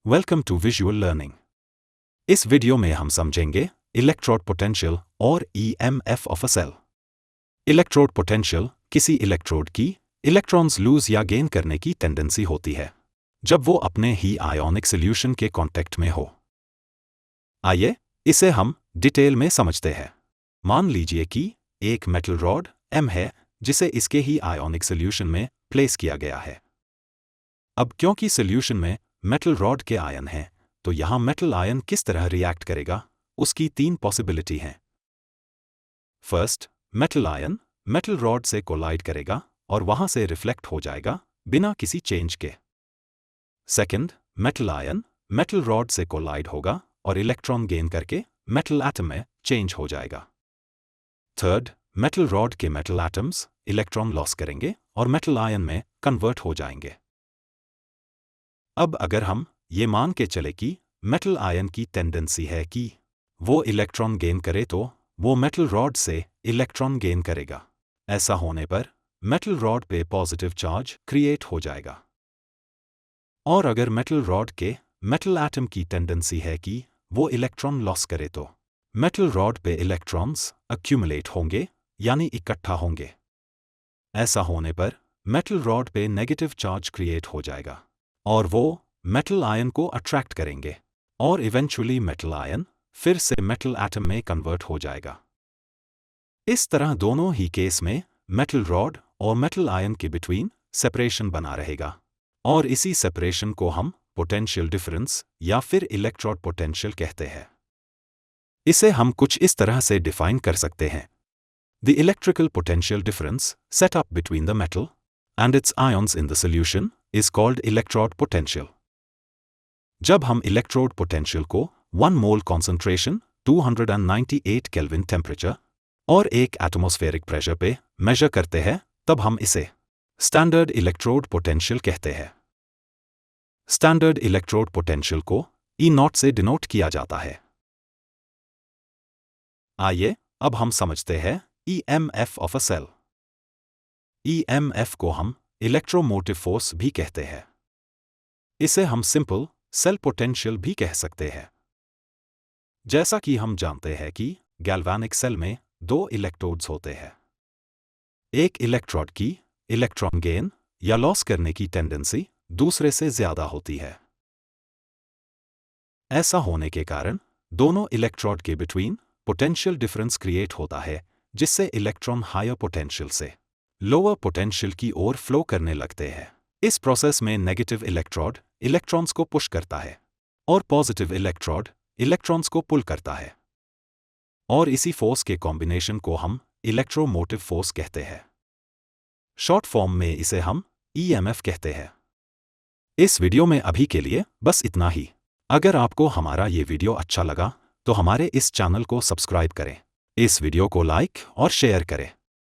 Welcome to visual learning. इस video में हम समझेंगे इलेक्ट्रोड पोटेंशियल और EMF of a cell. Electrode potential किसी इलेक्ट्रोड की इलेक्ट्रॉन्स लूज या गेन करने की टेंडेंसी होती है जब वो अपने ही आयोनिक सॉल्यूशन के कांटेक्ट में हो। आइए इसे हम डिटेल में समझते हैं। मान लीजिए कि एक मेटल रॉड M है जिसे इसके ही आयोनिक सॉल्यूशन में प्लेस किया गया है। अब क्योंकि सॉल्यूशन में मेटल रॉड के आयन हैं, तो यहाँ मेटल आयन किस तरह रिएक्ट करेगा, उसकी तीन पॉसिबिलिटी हैं। First, metal ion metal rod से कोलाइड करेगा और वहां से रिफ्लेक्ट हो जाएगा बिना किसी चेंज के। Second, metal ion metal rod से कोलाइड होगा और इलेक्ट्रॉन गेन करके मेटल एटम में चेंज हो जाएगा। थर्ड, मेटल रॉड के मेटल एटम्स इलेक्ट्रॉन लॉस करेंगे और मेटल आयन में कन्वर्ट हो जाएंगे। अब अगर हम ये मान के चले कि मेटल आयन की टेंडेंसी है कि वो इलेक्ट्रॉन गेन करे, तो वो मेटल रॉड से इलेक्ट्रॉन गेन करेगा। ऐसा होने पर मेटल रॉड पे पॉजिटिव चार्ज क्रिएट हो जाएगा। और अगर मेटल रॉड के मेटल एटम की टेंडेंसी है कि वो इलेक्ट्रॉन लॉस करे, तो मेटल रॉड पे इलेक्ट्रॉन्स अक्यूमुलेट होंगे यानी इकट्ठा होंगे। ऐसा होने पर मेटल रॉड पे नेगेटिव चार्ज क्रिएट हो जाएगा और वो मेटल आयन को अट्रैक्ट करेंगे और इवेंचुअली मेटल आयन फिर से मेटल एटम में कन्वर्ट हो जाएगा। इस तरह दोनों ही केस में मेटल रॉड और मेटल आयन के बिटवीन सेपरेशन बना रहेगा और इसी सेपरेशन को हम पोटेंशियल डिफरेंस या फिर इलेक्ट्रोड पोटेंशियल कहते हैं। इसे हम कुछ इस तरह से डिफाइन कर सकते हैं। The electrical potential difference set up between the metal and its ions in the solution is called electrode potential. जब हम इलेक्ट्रोड पोटेंशियल को 1 मोल कॉन्सेंट्रेशन 298 केल्विन टेम्परेचर और 1 एटमॉस्फेरिक प्रेशर पे मेजर करते हैं, तब हम इसे स्टैंडर्ड इलेक्ट्रोड पोटेंशियल कहते हैं। स्टैंडर्ड इलेक्ट्रोड पोटेंशियल को E0 से डिनोट किया जाता है। आइए अब हम समझते हैं EMF of a cell. EMF को हम इलेक्ट्रोमोटिव फोर्स भी कहते हैं। इसे हम सिंपल सेल पोटेंशियल भी कह सकते हैं। जैसा कि हम जानते हैं कि गैल्वेनिक सेल में 2 इलेक्ट्रोड्स होते हैं। एक इलेक्ट्रोड की इलेक्ट्रॉन गेन या लॉस करने की टेंडेंसी दूसरे से ज्यादा होती है। ऐसा होने के कारण दोनों इलेक्ट्रोड के बिटवीन पोटेंशियल डिफरेंस क्रिएट होता है, जिससे इलेक्ट्रॉन हायर पोटेंशियल से लोअर पोटेंशियल की ओर फ्लो करने लगते हैं। इस प्रोसेस में नेगेटिव इलेक्ट्रोड इलेक्ट्रॉन्स को पुश करता है और पॉजिटिव इलेक्ट्रोड इलेक्ट्रॉन्स को पुल करता है, और इसी फोर्स के कॉम्बिनेशन को हम इलेक्ट्रोमोटिव फोर्स कहते हैं। शॉर्ट फॉर्म में इसे हम EMF कहते हैं। इस वीडियो में अभी के लिए बस इतना ही। अगर आपको हमारा ये वीडियो अच्छा लगा तो हमारे इस चैनल को सब्सक्राइब करें, इस वीडियो को लाइक और शेयर करें।